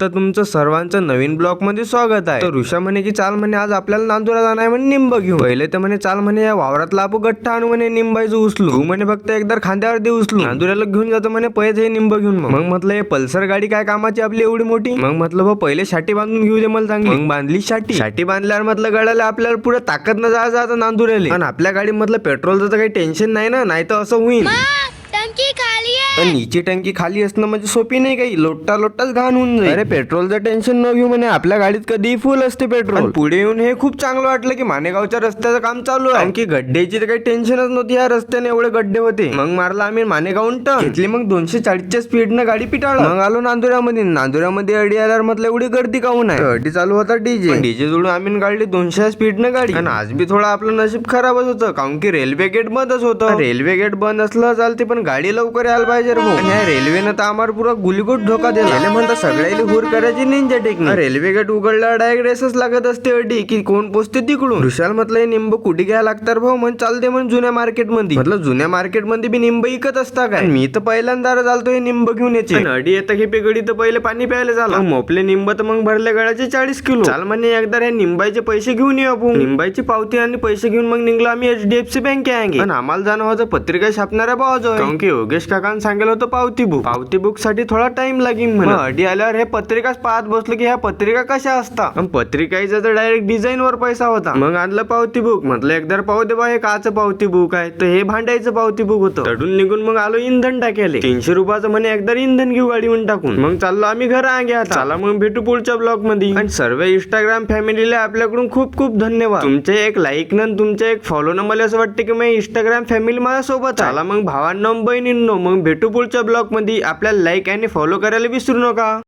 तर तुमचं सर्वांचं नवीन ब्लॉग मध्ये स्वागत आहे. तर ऋषा म्हणे की चाल म्हणे आज आपल्याला नांदुरा जाणार आहे म्हणे निंब घेऊन. पहिले तर म्हणे चाल म्हणे या वावरातला आपू गठ्ठा आणू म्हणे निंबाईचं उचलू. तू म्हणे फक्त एकदा खांद्यावर दे उचलू. नांदुऱ्याला घेऊन जातो म्हणे पहिले हे निंब घेऊन. मग म्हटलं हे पल्सर गाडी काय कामाची आपली एवढी मोठी. मग म्हटलं भाऊ पहिले शाटी बांधून घेऊ दे मला चांगली. मग बांधली शाटी बांधल्यावर म्हटलं गळाला आपल्याला पुढे ताकद न जायचं नांदुऱ्याला. आणि आपल्या गाडी म्हटलं पेट्रोलचं तर काही टेन्शन नाही ना, नाही तर असं होईल. टंकी खाली आहे. पण हिची टंकी खाली असणं म्हणजे सोपी नाही काही. लोटाच घाण होऊन जाईल. अरे पेट्रोलचं टेन्शन न घेऊ म्हणे, आपल्या गाडीत कधी फुल असते पेट्रोल. पुढे येऊन हे खूप चांगलं वाटलं की मानेगावच्या रस्त्याचं काम चालू आहे. आणखी गड्ड्याची तर काही टेन्शनच नव्हती. या रस्त्याने एवढे गड्डे होते. मग मारला आम्ही मानेगावून टर्न घेतली. मग 240च्या स्पीडनं गाडी पिटाळलं. मग आलो नांदुऱ्यामध्ये अडी आल्यावर म्हटलं एवढी गर्दी काहून आहे. अडी चालू होता डीजे जोडून आम्ही काढली 200 स्पीडनं गाडी. आणि आज बी थोडा आपलं नशीब खराबच होतं, कारण की रेल्वे गेट बंदच होतं. रेल्वे गेट बंद असलं चालते पण गाडी लवकर यायला पाहिजे रे भाऊ. आणि या रेल्वेनं तर आम्हाला पुरा गुलीगुट धोका दिला. म्हणता सगळ्याला हुर करायची निंजा टेक्निक. रेल्वे गेट उघडल्यावर डायरेक्ट रेसच लागत असते अडी की कोण पोचते तिकडून. विशाल म्हटलं हे निंब कुठे घ्यायला लागतात भाऊ. म्हण चालते म्हण जुन्या मार्केट मध्ये. म्हटलं जुन्या मार्केट मध्ये बी निंब इकत असता काय. मी तर पहिल्यांदा चालतो हे निंब घेऊन यायचे. अडी येतं खेपे गडी तर पहिले पाणी प्यायला झाला. मोपले निंब तर मग भरले गळाचे 40 किलो. चाल म्हणे एकदा हे निंबाचे पैसे घेऊन येऊ आपण. निंबाची पावती आणि पैसे घेऊन मग निघलो आम्ही HDFC बँक आहे. आणि आम्हाला जाणं होतं पत्रिका छापणाऱ्या भावाजवळ, कारण की योगेश काकांनी सांगितलं होतं पावती बुक साठी थोडा टाइम लागेल म्हणून. अडी आल्यावर हे पत्रिकाच पाहत बसलो की ह्या पत्रिका कशा असतात. पत्रिकाचा तर डायरेक्ट डिझाईन वर पैसा होता. मग आणलं पावती बुक. म्हटलं एकदा पाहू दे बा हे काचं पावती बुक आहे. तर हे भांडायचं पावती बुक होतं. तडून निघून मग आलो इंधन टाकायला. 300 रुपयाचं म्हणे एकदा इंधन घेऊ गाडीहून टाकून. मग चाललो आम्ही घरा घ्या. चला मग भेटू पुढच्या ब्लॉग मध्ये. आणि सर्व इंस्टाग्राम फॅमिलीला आपल्याकडून खूप खूप धन्यवाद. तुमचे एक लाईक न तुमचे एक फॉलो न मला असं वाटतं की मी इंस्टाग्राम फॅमिली माझ्या सोबत. चला मग भावांनो बहिणींनो मग भेटू पुढच्या ब्लॉग मध्ये. आपल्याला लाईक आणि फॉलो करायला विसरू नका.